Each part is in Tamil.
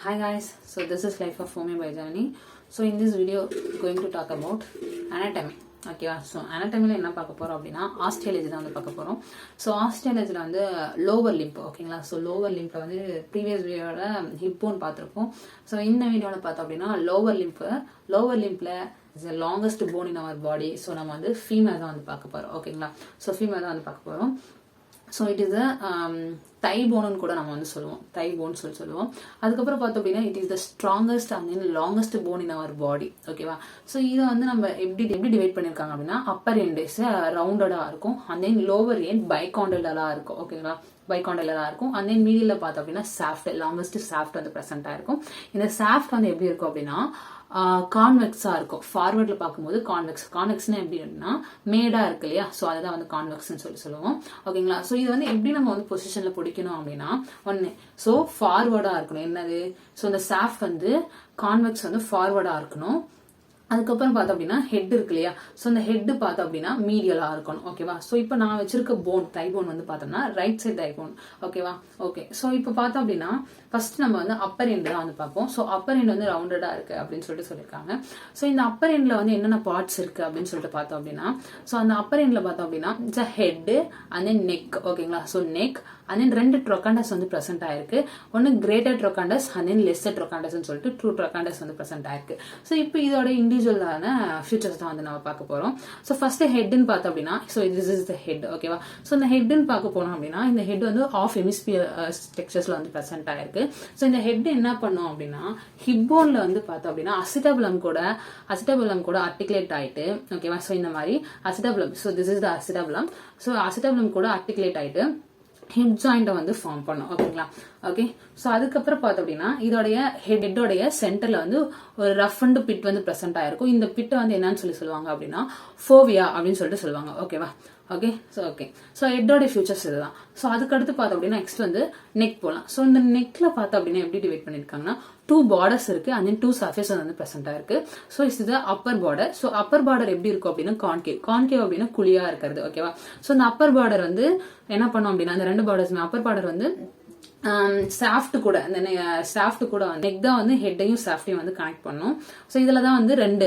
Hi guys, so this is Life of Fome by Jani. So in this video going to talk about anatomy. ஓகேவா. ஸோ அனாட்டமியில் என்ன பார்க்க போகிறோம் அப்படின்னா ஆஸ்ட்ரேலேஜ் தான் வந்து பார்க்க போகிறோம். ஸோ ஆஸ்ட்ரேலேஜில் வந்து லோவர் லிம்ப் ஓகேங்களா. ஸோ லோவர் லிம்பில் வந்து ப்ரீவியஸ் வீடியோவில் ஹிப்போன்னு பார்த்துருப்போம். ஸோ இந்த வீடியோவில் பார்த்தோம் அப்படின்னா லோவர் லிம்பில் is the longest bone in our body. So நம்ம வந்து ஃபீமேல் தான் வந்து பார்க்க போகிறோம் ஓகேங்களா. ஸோ ஃபீமேல் தான் வந்து பார்க்க போகிறோம். ஸோ இட் இஸ் தை போன்னு கூட நம்ம வந்து சொல்லுவோம், தை போன் சொல்லுவோம். அதுக்கப்புறம் பார்த்தோம் அப்படின்னா it is the strongest and then longest bone in our body ஓகேவா. ஸோ இதை வந்து நம்ம எப்படி டிவைட் பண்ணியிருக்காங்க அப்படின்னா அப்பர் எண்ட் இஸ் ரவுண்டடாக இருக்கும், அண்ட் தென் லோவர் எண்ட் பைகாண்டலாக இருக்கும் ஓகேங்களா. பைகாண்டலாக இருக்கும். அண்ட் தென் மீடியில் பார்த்தோம் அப்படின்னா சாஃப்ட், லாங்கஸ்ட் சாஃப்ட் வந்து ப்ரெசென்ட்டாக இருக்கும். இந்த சாஃப்ட் வந்து எப்படி இருக்கும் அப்படின்னா கான்வெக்ஸா இருக்கும். ஃபார்வர்ட்ல பார்க்கும்போது கான்வெக்ஸ்னா எப்படி அப்படின்னா மேடா இருக்கு இல்லையா. ஸோ அதுதான் வந்து கான்வெக்ஸ்ன்னு சொல்லுவோம் ஓகேங்களா. ஸோ இது வந்து எப்படி நம்ம வந்து பொசிஷன்ல பிடிக்கணும் அப்படின்னா ஒன்னு ஸோ ஃபார்வர்டா இருக்கணும். என்னது ஸோ இந்த சாஃப்ட் வந்து கான்வெக்ஸ் வந்து ஃபார்வர்டா இருக்கணும். அதுக்கப்புறம் பார்த்தோம் அப்படின்னா ஹெட் இருக்கு இல்லையா. ஸோ அந்த ஹெட் பார்த்தோம் அப்படின்னா மீடியலா இருக்கணும் ஓகேவா. ஸோ இப்போ நான் வச்சிருக்க போன் தை போன் வந்து பார்த்தோம்னா ரைட் சைட் தை போன் ஓகேவா. ஓகே. ஸோ இப்போ பார்த்தோம் அப்படின்னா ஃபர்ஸ்ட் நம்ம வந்து அப்பர் எண்ட் தான் வந்து பார்ப்போம். ஸோ அப்பர் எண்ட் வந்து ரவுண்டடா இருக்கு அப்படின்னு சொல்லியிருக்காங்க. ஸோ இந்த அப்பர் எண்ட்ல வந்து என்னென்ன பார்ட்ஸ் இருக்கு அப்படின்னு சொல்லிட்டு பார்த்தோம் அப்படின்னா ஸோ அந்த அப்பர் எண்ட்ல பார்த்தோம் அப்படின்னா it's head and then neck ஓகேங்களா. ஸோ நெக் அண்ட் தென் ரெண்டு ட்ரொகாண்டஸ் வந்து பிரசென்ட் ஆயிருக்கு. ஒன்னு கிரேட்டர் ட்ரொகாண்டஸ் அண்ட் தென் லெஸ்ஸர் ட்ரொகாண்டஸ் சொல்லிட்டு டூ ட்ரொகாண்டஸ் வந்து பிரசென்ட் ஆயிருக்கு. ஸோ இப்போ இதோட இண்டிவிஜுவலான ஃபியூச்சர்ஸ் தான் வந்து நம்ம பார்க்க போறோம். ஸோ ஃபர்ஸ்ட் ஹெட்னு பார்த்தோம் அப்படின்னா so this is the head ஓகேவா. ஸோ இந்த ஹெட்னு பார்க்க போனோம் அப்படின்னா இந்த ஹெட் வந்து ஆஃப் ஹெமிஸ்பியர் டெக்ஸ்டர்ஸ்ல வந்து பிரசென்ட் ஆயிருக்கு. ஸோ இந்த ஹெட் என்ன பண்ணும் அப்படின்னா ஹிப்போன்ல வந்து பார்த்தோம் அப்படின்னா அசிட்டபுலம் கூட ஆர்டிகுலேட் ஆயிட்டு ஓகேவா. ஸோ இந்த மாதிரி acetabulum, so this is the acetabulum. So acetabulum கூட ஆர்டிகுலேட் ஆயிட்டு ஹிப் ஜாயிண்ட வந்து ஃபார்ம் பண்ணும் ஓகேங்களா. ஓகே. ஸோ அதுக்கப்புறம் பார்த்தோம் அப்படின்னா இதோடைய ஹெட்டோடைய சென்டர்ல வந்து ஒரு ரஃப் அண்ட் பிட் வந்து பிரசென்ட் ஆயிருக்கும். இந்த பிட்டை வந்து என்னன்னு சொல்லுவாங்க அப்படின்னா ஃபோவியா அப்படின்னு சொல்லிட்டு சொல்லுவாங்க ஓகேவா. ஓகே. So okay. ஸோ ஹெட்டோடைய ஃபியூச்சர்ஸ் இதுதான். ஸோ அதுக்கடுத்து பார்த்தோம் அப்படின்னா நெக்ஸ்ட் வந்து நெக் போகலாம். ஸோ இந்த நெக்ல பார்த்தோம் அப்படின்னா எப்படி டிவைட் பண்ணிருக்காங்கன்னா டூ பார்டர்ஸ் இருக்கு அண்ட் தென் டூ சர்ஃபேஸ் வந்து பிரசென்டா இருக்கு. So is the upper border. So Appar border எப்படி இருக்கும் அப்படின்னா கான்கேவ் அப்படின்னா குழியா இருக்கிறது ஓகேவா. ஸோ இந்த அப்பர் பார்டர் வந்து என்ன பண்ணும் அப்படின்னா இந்த ரெண்டு பார்டர்ஸ் அப்பர் பார்டர் வந்து சாஃப்ட் கூட நெக் தான் வந்து ஹெட்டையும் சாஃப்டையும் வந்து கனெக்ட் பண்ணும். ஸோ இதுல தான் வந்து ரெண்டு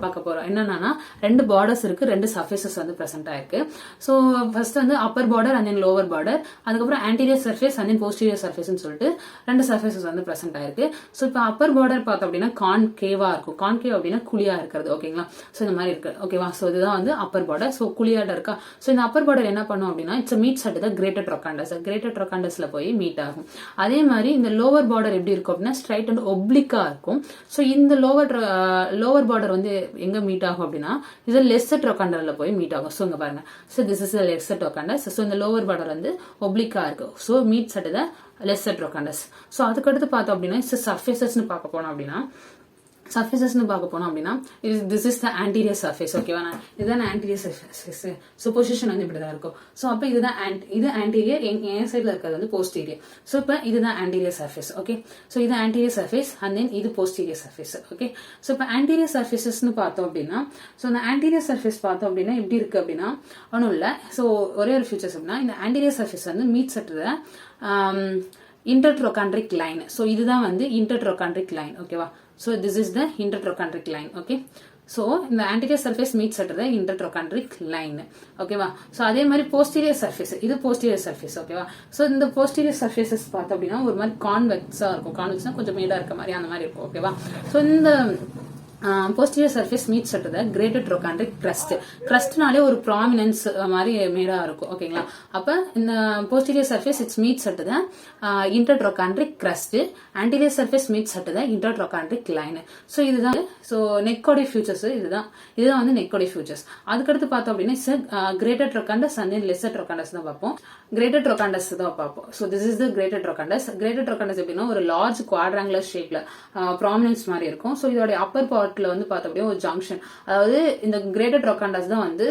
பார்க்க போறோம். என்னன்னா ரெண்டு பார்டர்ஸ் இருக்கு, ரெண்டு சர்ஃபேசஸ் வந்து பிரசென்ட் ஆயிருக்கு. ஸோ ஃபர்ஸ்ட் வந்து upper border and then lower border, அதுக்கப்புறம் anterior surface and then posterior சர்ஃபேஸ்னு சொல்லிட்டு ரெண்டு சர்ஃபேசஸ் வந்து பிரசென்ட் ஆயிருக்கு. ஸோ இப்போ அப்பர் பார்டர் பார்த்தோம் அப்படின்னா கான்கேவா இருக்கும். கான்கேவ் அப்படின்னா குழியா இருக்கிறது ஓகேங்களா. ஸோ இந்த மாதிரி இருக்கு ஓகேவா. ஸோ இதுதான் வந்து அப்பர் பார்டர். ஸோ குழியாட இருக்கா. ஸோ இந்த அப்பர் பார்டர் என்ன பண்ணும் அப்படின்னா it's meets at the greater ட்ரொகாண்டஸ்ல போய் மீட் ஆகும். அதே மாதிரி இந்த லோவர் பார்டர் எப்படி இருக்கும் அப்படின்னா ஸ்ட்ரைட் அண்ட் ஒப்ளிக்கா இருக்கும். ஸோ இந்த லோவர் பார்டர் வந்து எங்க மீட் ஆகும் அப்படின்னா இது லெஸ்ஸர் ட்ரொகாண்டர்ல போய் மீட் ஆகும். ஸோ இங்க பாருங்க. So this is lesser trochanter. So இந்த லோவர் பார்டர் வந்து ஒப்ளிக்கா இருக்கு. So meets at the lesser trochanter. So அதுக்கடுத்து பார்த்தோம் அப்படின்னா சர்ஃபேசஸ்னு பார்க்க போனோம் அப்படின்னா this is the anterior surface ஓகேவா. இதுதான் ஆன்டீரியர் சர்ஃபேஸ். ஸோ பொசிஷன் வந்து இப்படிதான் இருக்கும். ஸோ அப்போ இதுதான் இது ஆன்டீரியர், என் சைட்ல இருக்கிறது வந்து போஸ்டீரியர். ஸோ இப்போ இதுதான் ஆன்டீரியர் சர்ஃபேஸ் ஓகே. ஸோ இது ஆன்டீரியர் சர்ஃபேஸ் அண்ட் தென் இது போஸ்டீரியர் சர்ஃபேஸ் ஓகே. ஸோ இப்போ ஆன்டீரியர் சர்ஃபேசஸ்னு பார்த்தோம் அப்படின்னா ஸோ இந்த ஆன்டீரியர் சர்ஃபேஸ் பார்த்தோம் அப்படின்னா எப்படி இருக்கு அப்படின்னா ஒன்றும் இல்லை. ஸோ ஒரே ஒரு ஃபீச்சர்ஸ் அப்படின்னா இந்த ஆன்டீரியர் சர்ஃபேஸ் வந்து meets at the intertrochanteric line. So இதுதான் வந்து இன்டர்ட்ரோகாண்ட்ரிக் லைன் ஓகேவா. So this is the intertrochanteric line okay. So இந்த anterior surface meets at the intertrochanteric line ஓகேவா. சோ அதே மாதிரி posterior surface, இது posterior surface ஓகேவா. சோ இந்த posterior surfaces பார்த்தோம் அப்படின்னா ஒரு மாதிரி கான்வெக்ஸா இருக்கும். கான்வெக்ஸ்னா கொஞ்சம் மேடா இருக்க மாதிரி அந்த மாதிரி இருக்கும் ஓகேவா. சோ இந்த posterior surface meets at the greater trochanteric crest. crestனாலே ஒரு prominence மாதிரி மேடா இருக்கும் ஓகேங்களா. அப்ப இந்த posterior surface it meets at the intertrochanteric crest, anterior surface meets at the intertrochanteric line. So இதுதான் சோ நெக்கோட ஃபியூச்சர்ஸ். இதுதான் வந்து நெக்கோட ஃபியூச்சர்ஸ். அதுக்கடுத்து பார்த்தோம் அப்படின்னா greater trochanterus and then lesser trochanterus தான் பார்ப்போம். greater trochanterus தான் பார்ப்போம். so this is the greater trochanterus. greater trochanterus எப்படின்னா ஒரு large quadrangular shapeல prominence மாதிரி இருக்கும். சோ இதோட upper part பார்ட்ல வந்து பார்த்தோம் அப்படின்னா ஒரு ஜங்ஷன், அதாவது இந்த கிரேட்டர் ட்ரோகாண்டஸ் தான் வந்து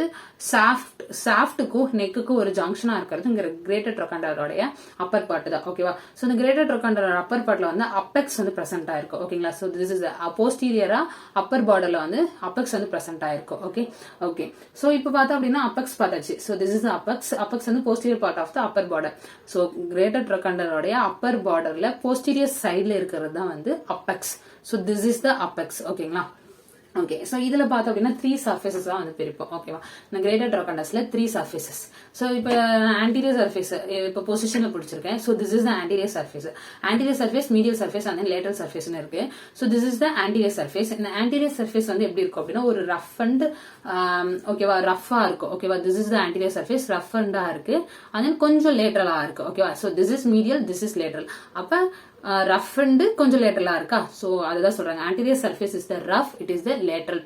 சாஃப்ட்டுக்கும் நெக்குக்கும் ஒரு ஜங்ஷனா இருக்கிறது இங்க கிரேட்டர் ட்ரோகாண்டரோடைய அப்பர் பார்ட் தான். ஓகேவா? ஸோ இந்த கிரேட்டர் ட்ரோகாண்டரோட அப்பர் பார்ட்ல வந்து அப்பெக்ஸ் வந்து பிரசன்ட் ஆயிருக்கும். ஓகேங்களா? ஸோ திஸ் இஸ் போஸ்டீரியரா அப்பர் பார்டர்ல வந்து அப்பெக்ஸ் வந்து பிரசன்ட் ஆயிருக்கும். Okay okay. ஸோ இப்போ பார்த்தோம் அப்படின்னா அப்பெக்ஸ் பார்த்தாச்சு. ஸோ திஸ் இஸ் அப்பெக்ஸ் வந்து posterior part of the upper border. So greater ட்ரோகாண்டரோடைய அப்பர் பார்டர்ல போஸ்டீரியர் சைட்ல இருக்கிறது தான் வந்து apex. So this is the apex. ஓகேங்களா? ஓகே. ஸோ இதுல பார்த்தோம் அப்படின்னா 3 சர்ஃபேசஸ் தான் வந்து பிரிப்போம். ஓகேவா? இந்த கிரேட்டர் ட்ரோகாண்டஸ்ல 3 சர்ஃபேசஸ். ஸோ இப்போ ஆன்டீரியர் சர்ஃபேஸ் இப்போ பொசிஷன்ல பிடிச்சிருக்கேன். So this is the anterior surface. Anterior surface, medial surface and lateral சர்ஃபேஸ்னு இருக்கு. So this is the anterior surface. இந்த ஆன்டீரியர் சர்ஃபேஸ் வந்து எப்படி இருக்கும் அப்படின்னா ஒரு ரஃப் அண்ட் ஓகேவா ரஃபா இருக்கும். ஓகேவா? This is the anterior surface, rough அண்டா இருக்கு. அண்ட் கொஞ்சம் லேட்டரலா இருக்கு. ஓகேவா? So this is medial, this is lateral. அப்ப ரஃப் அண்ட் கொஞ்சம் லேட்டரலா இருக்கா? சோ அதுதான் சொல்றாங்க anterior surface is the rough, it is the lateral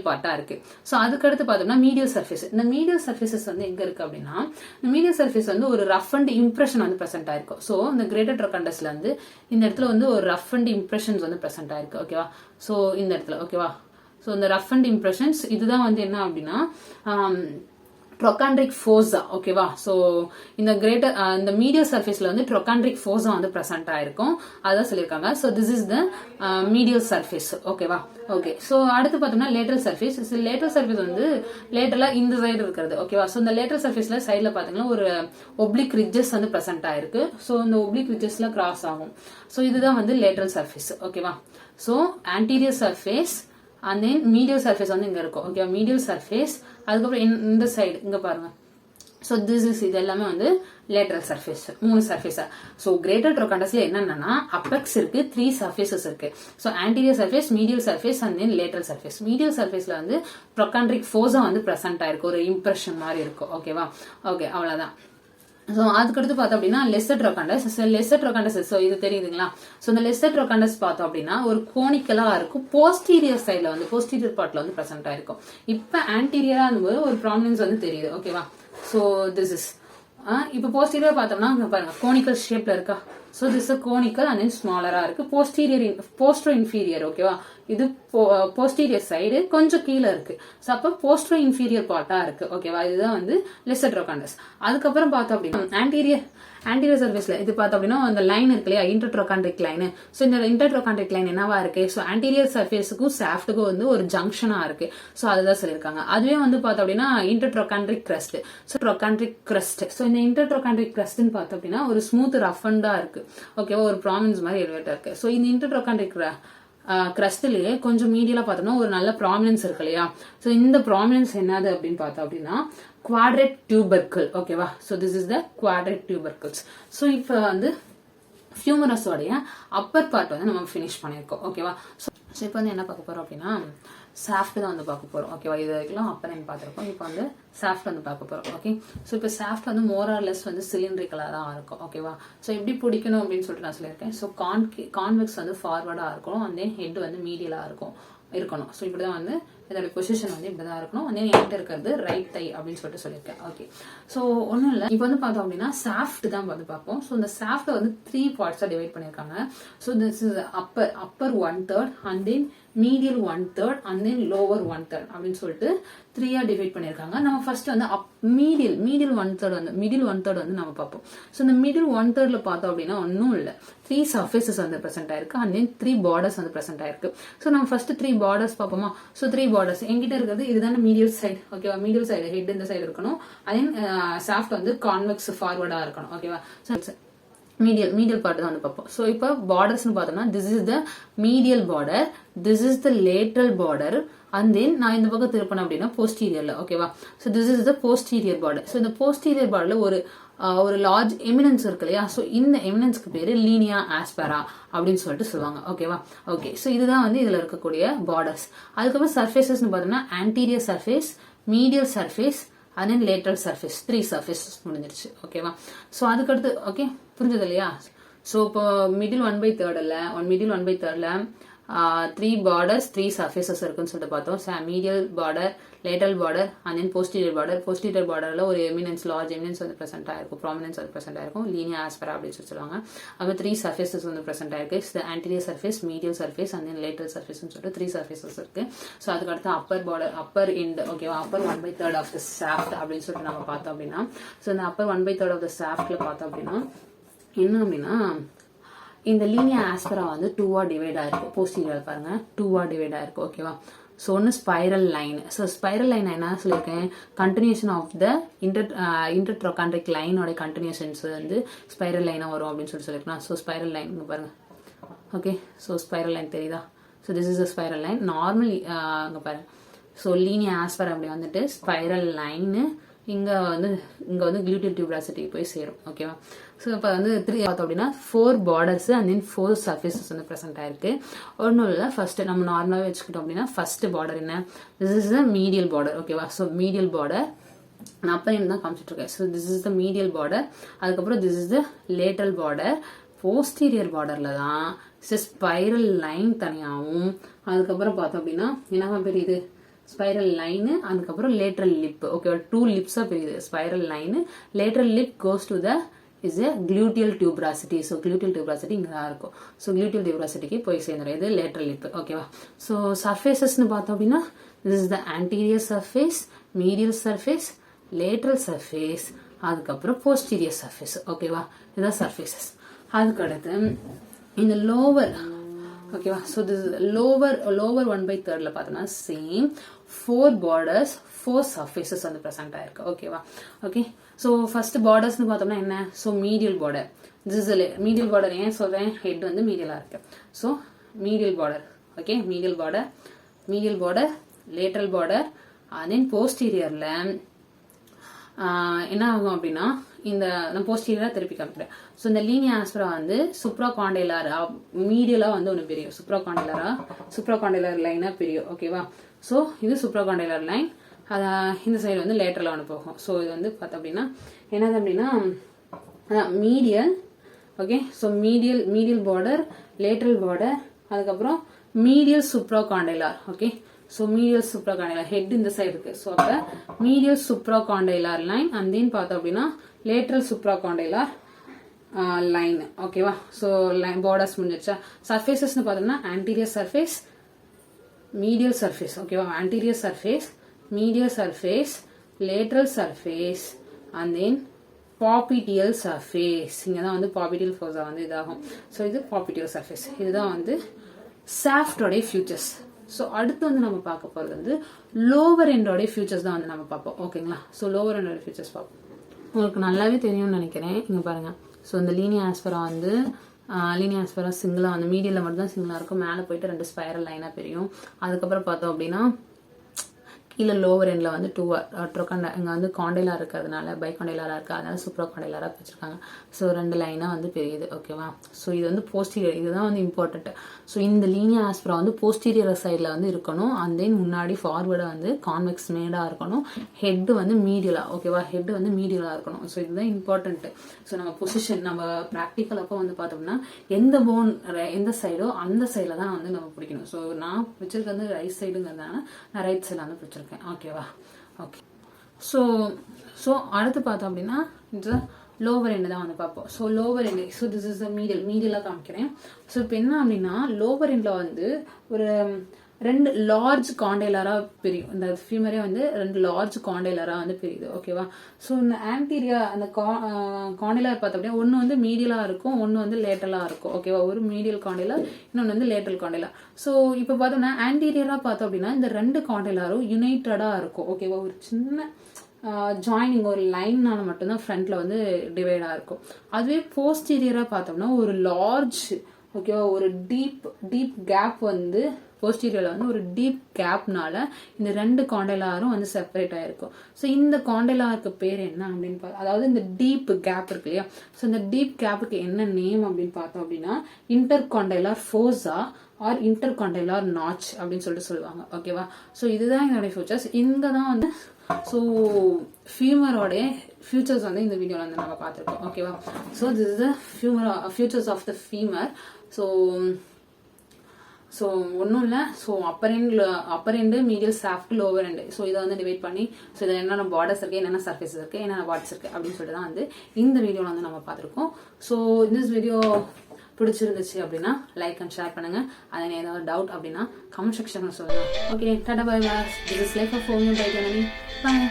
பார்ட்டா இருக்கு. சோ அதுக்கு அடுத்து பார்த்தோம்னா மீடியல் சர்ஃபேஸ். இந்த மீடியல் சர்ஃபேசஸ் வந்து எங்க இருக்கு அப்படின்னா இந்த மீடியல் சர்ஃபேஸ் வந்து ஒரு ரஃப் அண்ட் இம்ப்ரெஷன் வந்து பிரசன்ட் ஆயிருக்கும். சோ இந்த கிரேட்டர் ட்ரோகாண்டஸ்ல வந்து இந்த இடத்துல வந்து ஒரு ரஃப் அண்ட் இம்ப்ரெஷன்ஸ் வந்து பிரசன்ட் ஆயிருக்கு. ஓகேவா? சோ இந்த இடத்துல ஓகேவா? சோ இந்த ரஃப் அண்ட் இம்ப்ரெஷன்ஸ் இதுதான் வந்து என்ன அப்படின்னா ட்ரோகாண்ட்ரிக் ஃபோர்ஸா. ஓகேவா? சோ இந்த கிரேட்டர் இந்த மீடியல் சர்ஃபேஸ்ல வந்து ட்ரோகாண்ட்ரிக் ஃபோர்ஸா வந்து பிரசன்ட் ஆயிருக்கும். அதான் சொல்லியிருக்காங்க. So this is the medial surface. ஓகேவா? ஓகே. சோ அடுத்து பார்த்தோம்னா லேட்டரல் சர்ஃபேஸ். லேட்டரல் சர்ஃபேஸ் வந்து லேட்டரலா இந்த சைடு இருக்கிறது. ஓகேவா? சோ இந்த லேட்டரல் சர்ஃபேஸ்ல சைட்ல பாத்தீங்கன்னா ஒரு ஒப்ளிக் ரிட்ஜஸ் வந்து பிரசன்ட் ஆயிருக்கு. சோ இந்த ஒப்ளிக் ரிட்ஜஸ்ல கிராஸ் ஆகும். சோ இதுதான் வந்து லேட்டரல் சர்ஃபேஸ். ஓகேவா? So anterior surface and then medial surface வந்து இங்க இருக்கும். ஓகேவா? மீடியல் சர்ஃபேஸ், அதுக்கப்புறம் இந்த சைடு இங்க பாருங்க. சோ திஸ் இஸ் இது எல்லாமே வந்து lateral surface. 3 surface. So greater ட்ரோகாண்டஸ்ல என்னன்னா அப்பெக்ஸ் இருக்கு, 3 சர்ஃபேசஸ் இருக்கு. So anterior surface, medial surface and then lateral surface. Medial சர்ஃபேஸ்ல வந்து ட்ரோகாண்ட்ரிக் ஃபோர்ஸா வந்து பிரசன்ட் ஆயிருக்கு, ஒரு இம்ப்ரெஷன் மாதிரி இருக்கும். ஓகேவா? ஓகே, அவ்வளவுதான். ஸோ அதுக்கடுத்து பார்த்தோம் அப்படின்னா லெஸ்ஸர் ட்ரோகாண்டஸ். ஸோ இது தெரியுதுங்களா? ஸோ இந்த லெஸ்ஸர் ட்ரோகாண்டஸ் பார்த்தோம் அப்படின்னா ஒரு கோனிக்கலா இருக்கும். போஸ்டீரியர் சைட்ல வந்து போஸ்டீரியர் பார்ட்ல வந்து பிரசன்ட் ஆயிருக்கும். இப்ப ஆன்டீரியரா இருக்கும்போது ஒரு ப்ராமினன்ஸ் வந்து தெரியுது. ஓகேவா? ஸோ திஸ் இஸ் இப்போ போஸ்டீரியர் பார்த்தோம்னா பாருங்க கோனிக்கல் ஷேப்ல இருக்கா? So this conical and then ஸ்மாலரா இருக்கு. Posteroinferior. ஓகேவா? இது போஸ்டீரியர் சைடு கொஞ்சம் கீழே இருக்கு. ஸோ அப்போ போஸ்டரோ இன்ஃபீரியர் பார்ட்டா இருக்கு. ஓகேவா? இதுதான் வந்து லெஸ்ஸர் ட்ரோகாண்டஸ். அதுக்கப்புறம் பார்த்தோம் அப்படின்னா ஆன்டீரியர் சர்ஃபேஸ்ல இது பார்த்தோம் அப்படின்னா அந்த லைன் இருக்கு இல்லையா, இன்டர்ட்ரோகாண்ட்ரிக் லைன். ஸோ இந்த இன்டர்ட்ரோகாண்ட்ரிக் லைன் என்னவா இருக்கு? ஸோ ஆன்டீரியர் சர்ஃபேஸுக்கும் சாஃப்ட்டுக்கும் வந்து ஒரு ஜங்ஷனா இருக்கு. ஸோ அதுதான் சொல்லியிருக்காங்க. அதுவே வந்து பார்த்தோம் அப்படின்னா intertrochanteric crest. So trochanteric crest. So இந்த இன்டர்ட்ரோகாண்ட்ரிக் கிரஸ்ட்னு பார்த்தோம் அப்படின்னா ஒரு ஸ்மூத் ரஃப் அண்டா இருக்கு. ஓகேவா? ஒரு ப்ராமினன்ஸ் மாதிரி எலிவேட்டா இருக்கு. ஸோ இந்த இன்டர்ட்ரோகாண்ட்ரிக் கிரஸ்ட்லயே கொஞ்சம் மீடியலா பார்த்தோம்னா ஒரு நல்ல ப்ராமினன்ஸ் இருக்கு இல்லையா? ஸோ இந்த ப்ராமினன்ஸ் என்னது அப்படின்னு பார்த்தோம் அப்படின்னா குவாட்ரேட் டியூபர்கிள். ஓகேவா? So this is the quadrate tubercles. So இப்போ வந்து ஃபியூமரஸோடைய அப்பர் பார்ட் வந்து நம்ம ஃபினிஷ் பண்ணியிருக்கோம். ஓகேவா? ஸோ இப்போ வந்து என்ன பார்க்க போறோம் அப்படின்னா சாஃப்ட் தான் வந்து பார்க்க போறோம். ஓகேவா? இது வரைக்கும் அப்பர் லைன் பார்த்துருக்கோம். இப்போ வந்து சாஃப்ட் வந்து பார்க்க போறோம். ஓகே. ஸோ இப்போ சாஃப்ட் வந்து மோர் ஆர் லெஸ் வந்து சிலிண்ட்ரிக்கலா தான் இருக்கும். ஓகேவா? ஸோ எப்படி பிடிக்கணும் அப்படின்னு சொல்லிட்டு நான் சொல்லியிருக்கேன். ஸோ கான்வெக்ஸ் வந்து ஃபார்வர்டா இருக்கணும். அண்ட் தென் ஹெட் வந்து மீடியலா இருக்கணும். ஸோ இப்படிதான் வந்து இதோட பொசிஷன் வந்து இப்படிதான் இருக்கணும். வந்து என்கிட்ட இருக்கிறது ரைட் தை அப்படின்னு சொல்லியிருக்கேன். ஓகே. ஸோ ஒன்றும் இல்லை. இப்போ வந்து பார்த்தோம் அப்படின்னா சாஃப்ட் தான் வந்து பார்ப்போம். ஸோ இந்த சாஃப்ட் வந்து 3 பார்ட்ஸா டிவைட் பண்ணியிருக்காங்க. So this is Appar 1/3 and then medial 1/3 and then lower 1/3 அப்படின்னு சொல்லிட்டு 3ஆ டிவைட் பண்ணியிருக்காங்க. நம்ம ஃபர்ஸ்ட் வந்து மீடியல் 1/3 வந்து நம்ம பார்ப்போம். ஸோ இந்த மீடியல் 1/3 பார்த்தோம் அப்படின்னா ஒன்றும் இல்லை, 3 சர்ஃபேசஸ் வந்து பிரசென்ட் ஆயிருக்கு அண்ட் தென் 3 பார்டர்ஸ் வந்து பிரசென்ட் ஆயிருக்கு. ஸோ நம்ம ஃபர்ஸ்ட் 3 பார்டர்ஸ் பார்ப்போமா? ஸோ 3 பார்டர்ஸ் எங்கிட்ட இருக்கிறது இதுதானே மீடியல் சைடு. ஓகேவா? மீடியல் சைடு ஹெட் இந்த சைடு இருக்கணும். அதே சாஃப்ட் வந்து கான்வெக்ஸ் ஃபார்வர்டா இருக்கணும். ஓகேவா? மீடியல் பார்ட் தான் வந்து பார்ப்போம். ஸோ இப்போ பார்டர்ஸ்னு பார்த்தோம்னா this is the medial border, this is the lateral border and தென் நான் இந்த பக்கம் திருப்பணும் அப்படின்னா போஸ்டீரியர்ல. ஓகேவா? So this is the posterior border. So இந்த போஸ்டீரியர் பார்டர்ல ஒரு லார்ஜ் எமினன்ஸ் இருக்கு இல்லையா? ஸோ இந்த எமினன்ஸ்க்கு பேரு லீனியா ஆஸ்பெரா அப்படின்னு சொல்லிட்டு சொல்லுவாங்க. ஓகேவா? ஓகே. ஸோ இதுதான் வந்து இதுல இருக்கக்கூடிய பார்டர்ஸ். அதுக்கப்புறம் சர்ஃபேசஸ் பார்த்தோம்னா anterior surface, medial surface and then lateral surface, 3 surface முடிஞ்சிருச்சு. ஓகேவா? ஸோ அதுக்கடுத்து ஓகே புரிஞ்சது இல்லையா? ஸோ இப்போ மிடில் 1/3 மிடில் 1/3 3 borders 3 surfaces இருக்குன்னு சொல்லிட்டு பார்த்தோம். Medial border, lateral border and then posterior border. Posterior பார்டர்ல ஒரு எமினன்ஸ், லார்ஜ் எமினன்ஸ் வந்து பிரசென்ட் ஆயிருக்கும், ப்ராமினன்ஸ் வந்து பிரசென்ட் ஆயிருக்கும், லீனியா ஆஸ்பெரா அப்படின்னு சொல்லுவாங்க. அப்போ 3 சர்ஃபேசஸ் வந்து பிரசென்ட் ஆயிருக்கு. Anterior surface, medial surface and then lateral சர்ஃபேஸ்னு சொல்லிட்டு 3 சர்ஃபேசஸ் இருக்கு. ஸோ அதுக்கு அடுத்து அப்பர் பார்டர், அப்பர் எண்ட், ஓகேவா, அப்பர் 1/3 ஆஃப் த சாஃப்ட் அப்படின்னு சொல்லிட்டு நம்ம பார்த்தோம் அப்படின்னா, ஸோ இந்த அப்பர் 1/3 ஆஃப் த சாஃப்ட்ல பார்த்தோம் அப்படின்னா என்ன அப்படின்னா இந்த லீனியா ஆஸ்பெரா வந்து 2-ஆ டிவைட் ஆயிருக்கு. போஸ்டீரியர் பாருங்க 2-ஆ டிவைட் ஆயிருக்கு, ஓகேவா. ஸோ ஒன்று spiral line. So spiral line என்ன சொல்லியிருக்கேன், கண்டினியூஷன் ஆஃப் த இன்டர்ட்ரோகாண்ட்ரிக் லைனோட கண்டினியூஷன்ஸ் வந்து ஸ்பைரல் லைனாக வரும் அப்படின்னு சொல்லியிருக்கலாம். ஸோ ஸ்பைரல் லைன் பாருங்க, ஓகே. ஸோ ஸ்பைரல் லைன் தெரியுதா? So this is a spiral line. Normal அங்கே பாருங்க. ஸோ லீனியா ஆஸ்பெரா அப்படி வந்துட்டு ஸ்பைரல் லைனு இங்கே வந்து கிளூட்டியல் டியூப்ராசிட்டிக்கு போய் சேரும், ஓகேவா. ஸோ இப்போ வந்து 3 பார்த்தோம் அப்படின்னா 4 பார்டர்ஸ் அண்ட் தென் 4 சர்ஃபேசஸ் வந்து ப்ரெசென்ட் ஆயிருக்கு. ஒன்றும் இல்லை, ஃபர்ஸ்ட் நம்ம நார்மலாகவே வச்சுக்கிட்டோம் அப்படின்னா ஃபர்ஸ்ட் பார்டர் என்ன, this is the medial border, ஓகேவா. ஸோ மீடியல் பார்டர் நான் அப்போ என்ன தான் காமிச்சிட்டு இருக்கேன். So this is the medial border. அதுக்கப்புறம் this is the lateral border. Posterior பார்டர்ல தான் ஸ்பைரல் லைன் தனியாகவும், அதுக்கப்புறம் பார்த்தோம் அப்படின்னா என்னவா பெரியுது, ஸ்பைரல் லைனு, அதுக்கப்புறம் லேட்டரல் லிப், ஓகேவா. 2 லிப்ஸா பெரியுது. Spiral line, lateral lip goes to the is a gluteal tuberosity. So gluteal tuberosity இங்கே தான் இருக்கும். ஸோ gluteal tuberosityக்கு போய் சேர்ந்துடும். இது லேட்டரல் லிப், ஓகேவா. ஸோ சர்ஃபேசஸ்ன்னு பார்த்தோம் அப்படின்னா this is the anterior surface, medial surface, lateral surface, அதுக்கப்புறம் போஸ்டீரியர் சர்ஃபேஸ், ஓகேவா. இதுதான் சர்ஃபேசஸ். அதுக்கு அடுத்து இந்த லோவர், ஓகேவா. ஸோ திஸ் லோவர் 1/3 பார்த்தோம்னா சேம் 4 பார்டர்ஸ் 4 சர்ஃபேசஸ் வந்து ப்ரெசென்ட் ஆயிருக்கு, ஓகேவா. ஓகே. ஸோ ஃபர்ஸ்ட் பார்டர்ஸ்னு பார்த்தோம்னா என்ன, so medial border. This is medial border. ஏன் சொல்றேன், ஹெட் வந்து மீடியலா இருக்கு. So medial border, okay. Medial border, lateral border, then போஸ்டீரியர்ல என்ன ஆகும் அப்படின்னா இந்த நான் போஸ்டீரியரா திருப்பி காமிக்கிறேன். ஸோ இந்த லீனியா ஆஸ்பெரா வந்து சுப்ராகாண்டைலர் மீடியலா வந்து ஒன்று பிரியும், சுப்ராகாண்டைலர் லைனா பிரியும், ஓகேவா. ஸோ இது சுப்ராகாண்டைலர் லைன், இந்த சைடு வந்து லேட்டரலா ஒன்று போகும். ஸோ இது வந்து பார்த்தோம் அப்படின்னா என்னது அப்படின்னா medial, okay. So medial border, lateral border, அதுக்கப்புறம் medial supracondylar, okay. So medial supracondylar head இந்த சைடு இருக்கு. ஸோ அப்போ medial supracondylar line and then பார்த்தோம் அப்படின்னா லேட்டரல் சுப்ராகாண்டைலர் லைன், ஓகேவா. ஸோ லைன் பார்டர்ஸ் முடிஞ்சிருச்சா. சர்ஃபேசஸ்னு பார்த்தோம்னா ஆன்டீரியர் சர்ஃபேஸ், மீடியல் சர்ஃபேஸ், ஓகேவா. Anterior surface, medial surface, lateral surface and then popliteal surface. இங்கே தான் வந்து பாபிட்டியல் ஃபோர்ஸா வந்து இதாகும். ஸோ இது பாபிட்டியல் சர்ஃபேஸ். இதுதான் வந்து சாஃப்டோடைய ஃபியூச்சர்ஸ். ஸோ அடுத்து வந்து நம்ம பார்க்க போகிறது வந்து லோவர் எண்டோடைய ஃபியூச்சர்ஸ் தான் வந்து நம்ம பார்ப்போம், ஓகேங்களா. ஸோ லோவர் எண்டோடைய ஃபியூச்சர்ஸ் பார்ப்போம். உங்களுக்கு நல்லாவே தெரியும்னு நினைக்கிறேன். இங்கே பாருங்க. ஸோ இந்த லீனியா ஆஸ்பெரா வந்து சிங்கிளா வந்து மீடியல்ல மட்டும் தான் சிங்கிளா இருக்கும். மேலே போயிட்டு 2 ஸ்பைரல் லைனா பிரியும். அதுக்கப்புறம் பார்த்தோம் அப்படின்னா கீழே லோவர் எண்ட்ல வந்து 2 இங்கே வந்து காண்டைலா இருக்கிறதுனால பைகாண்டைலரா இருக்கு, அதனால சூப்ராகாண்டைலரா வச்சிருக்காங்க. ஸோ 2 லைனா வந்து பெரியுது, ஓகேவா. ஸோ இது வந்து போஸ்டீரியர், இதுதான் வந்து இம்பார்ட்டன்ட். ஸோ இந்த லீனியா ஆஸ்பெரா வந்து போஸ்டீரியர் சைடில் வந்து இருக்கணும். அண்ட் தென் முன்னாடி ஃபார்வர்டா வந்து கான்வெக்ஸ் மேடா இருக்கணும். ஹெட் வந்து மீடியலா, ஓகேவா. ஹெட் வந்து மீடியலா இருக்கணும். ஸோ இதுதான் இம்பார்ட்டன்ட். ஸோ நம்ம பொசிஷன் நம்ம ப்ராக்டிக்கல் அப்போ வந்து பார்த்தோம்னா எந்த போன் எந்த சைடோ அந்த சைடில் தான் வந்து நம்ம பிடிக்கணும். ஸோ நான் வச்சிருக்கிறது ரைட் சைடுங்கிறதுனால நான் ரைட் சைடில் வந்து பிடிச்சிருக்கேன், ஓகேவா. ஓகே. ஸோ அடுத்து பார்த்தோம் அப்படின்னா இந்த லோவர் எண்ட் தான் வந்து பார்ப்போம். So lower end, so this is the மீடியலாக காமிக்கிறேன். ஸோ இப்போ என்ன அப்படின்னா லோவர் எண்ட்ல வந்து ஒரு 2 லார்ஜ் காண்டைலரா பிரியும். இந்த ஃபீமரே வந்து 2 லார்ஜ் காண்டைலரா வந்து பிரியுது, ஓகேவா. ஸோ இந்த ஆன்டீரியா அந்த காண்டைலர் பார்த்தோம் அப்படின்னா ஒன்று வந்து மீடியலா இருக்கும், ஒன்று வந்து லேட்டலா இருக்கும், ஓகேவா. ஒரு மீடியல் காண்டைலர், இன்னொன்று வந்து லேட்டல் காண்டைலர். ஸோ இப்போ பார்த்தோம்னா ஆன்டீரியரா பார்த்தோம் அப்படின்னா இந்த 2 காண்டைலரும் யுனைட்டடா இருக்கும், ஓகேவா. ஒரு சின்ன ஜாயினிங் ஒரு லைன்னால மட்டும்தான் ஃப்ரண்ட்ல வந்து டிவைடா இருக்கும். அதுவே போஸ்டீரியரா பார்த்தோம்னா ஒரு லார்ஜ், ஓகேவா, ஒரு டீப் கேப் வந்து போஸ்டீரியர்ல வந்து ஒரு டீப் கேப்னால இந்த 2 காண்டைலாரும் வந்து செப்பரேட் ஆயிருக்கும். ஸோ இந்த காண்டைலாருக்கு பேர் என்ன அப்படின்னு அதாவது இந்த டீப் கேப் இருக்கு இல்லையா. ஸோ இந்த டீப் கேப்புக்கு என்ன நேம் அப்படின்னு பார்த்தோம் அப்படின்னா intercondylar fossa or intercondylar notch அப்படின்னு சொல்லிட்டு சொல்லுவாங்க, ஓகேவா. ஸோ இதுதான் என்னுடைய ஃபியூச்சர்ஸ். இங்க தான் வந்து ஸோ ஃபீமரோடைய ஃபியூச்சர்ஸ் வந்து இந்த வீடியோல வந்து நம்ம பார்த்துருக்கோம், ஓகேவா. So this is the features of the femur. So so ஒன்றும் இல்லை. So upper end medial shaft lower end. So இதை வந்து டிவைட் பண்ணி ஸோ இதில் என்னென்ன பார்டர்ஸ் இருக்குது, என்னென்ன சர்ஃபேஸ் இருக்குது, என்னென்ன பார்ட்ஸ் இருக்குது அப்படின்னு சொல்லிட்டு தான் வந்து இந்த வீடியோவில் வந்து நம்ம பார்த்துருக்கோம். ஸோ இந்த வீடியோ பிடிச்சிருந்துச்சு அப்படின்னா லைக் அண்ட் ஷேர் பண்ணுங்க. அதில் ஏதாவது டவுட் அப்படின்னா கமெண்ட் செக்ஷனில் சொல்லுங்கள். Okay, tata bye bye. This is life of home by Janani. Bye.